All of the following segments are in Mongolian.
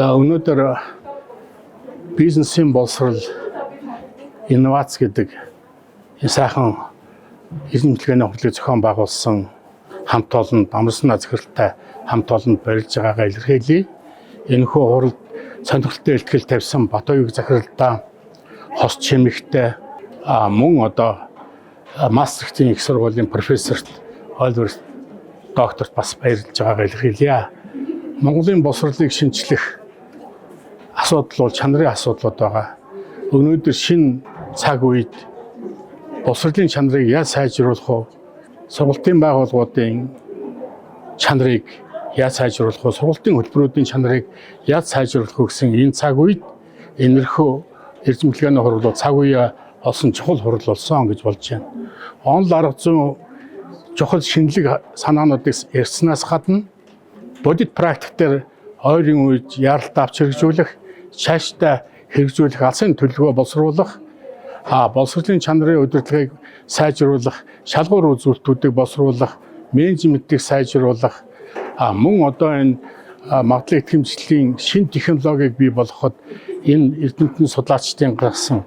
За өнөөдөр бизнесийн боловсрол инновац гэдэг энэ сайхан эрдэмтлэгээний хурлыг зохион байгуулсан хамт олонд амарсан захиралтай хамт олонд барилж байгаагаа илэрхийлье. Энэхүү хуралд сонирхолтой ихтгэл тавьсан Батбаяг захиралдаа хос чимэгтэй мөн одоо мастрихтын их сургуулийн профессорт Оливер докторт бас баярлж байгаагаа илэрхийлье. Монголын боловсролыг шинчлэх асуудал бол чанарын асуудлууд байгаа. Өнөөдөр шинэ цаг үед боловсролын чанарыг яаж сайжруулах вэ? Сургалтын байгууллагуудын чанарыг яаж сайжруулах вэ? Сургалтын хөтөлбөрүүдийн чанарыг яаж сайжруулах вэ гэсэн энэ цаг үед энэрхүү эрдэмтлэгээний хурал цаг үеэ олсон чухал хурал болсон гэж болж байна. Онл арга зүйн чухал шинэлэг санаануудыг ярьснаас гадна бодит практик дээр ойрын үед яралт авч хэрэгжүүлэх, цаашдаа хэрэгжүүлэх алсын төлөвлөгөө боловсруулах, боловсролын чанарын удирдлагыг сайжруулах, шалгуур үзүүлэлтүүдийг боловсруулах, менежментийг сайжруулах, мөн одоо энэ магадлал итгэмжлэлийн шинэ технологиг бий болгоход энэ эрдэмтэн судлаачдын гаргасан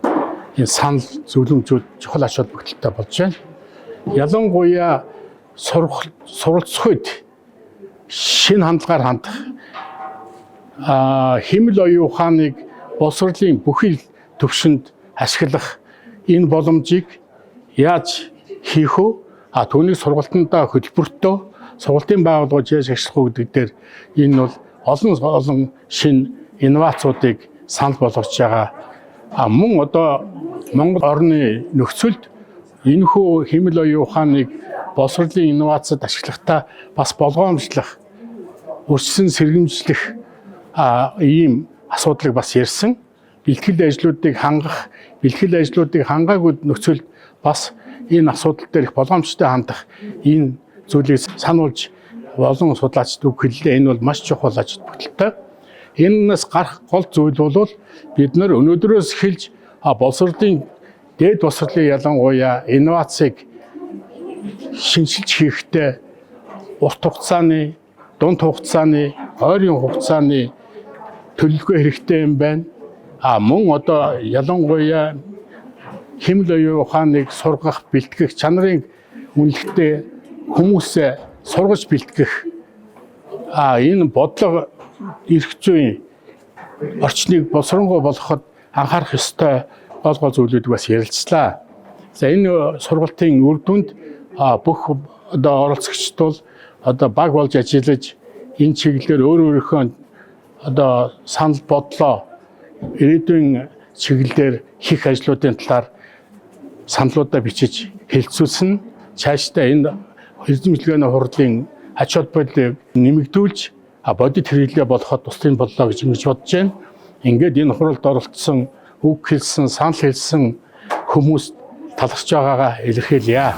энэ санал зөвлөмжүүд чухал ач холбогдолтой болж байна. Ялангуяа суралцахуйд шинэ хандлагаар хандах, хэмэл оюун ухааныг боловсролын бүхэл төвшөнд ашиглах энэ боломжийг яаж хийх вэ? Түүнийг сургалтандаа хөтөлбөртөө сургалтын байгууллагууд яаж ашиглах вэ гэдэг дээр энэ бол олон шинэ инновацуудыг санал болгож байгаа. Мөн одоо Монгол орны нөхцөлд энэхүү хэмэл оюун ухааныг боловсролын инновацид ашиглахдаа бас болгоомжлох, өрчсөн сэргэмжлэх ийм асуудлыг бас ярьсан. Бэлтгэл ажлуудыг хангах, бэлтгэл ажлуудыг хангаагүй нөхцөлд бас энэ асуудал дээр их болгоомжтой хандах энэ зүйлийг сануулж олон судлаачид үг хэллээ. Энэ бол маш чухал ач холбогдолтой. Энээс гарах гол зүйл бол бид нар өнөөдрөөс эхэлж боловсролын дээд боловсролын ялангуяа инновацийг шинжилж хийхдээ урт хугацааны, дунд хугацааны, ойрын хугацааны төлөвлөгөө хэрэгтэй юм байна. Мөн одоо ялангуяа хэмэл оюун ухааныг сургах, бэлтгэх, чанарын үнэлэхдээ хүмүүсээ сургаж бэлтгэх энэ бодлого эрх зүйн орчныг боловсронгуй болгоход анхаарах ёстой гол зүйлүүд бас ярилцлаа. За энэ сургалтын үр дүнд бүх одоо оролцогчид бол одоо баг болж ажиллаж энэ чиглэлээр өөрийнхөө одоо санал бодлоо ирээдүйн чиглэлээр хийх ажлуудын талаар саналуудаа бичиж хэлэлцүүлсэн. Цаашдаа энэ эрдэмтлэгээний хурлын ач холбогдлыг нэмэгдүүлж бодит хэрэглээ болоход тусдын боллоо гэж ингэж бодож байна. Ингээд энэ хуралд оролцсон, үг хэлсэн, санал хэлсэн хүмүүс талархж байгаагаа илэрхийлье.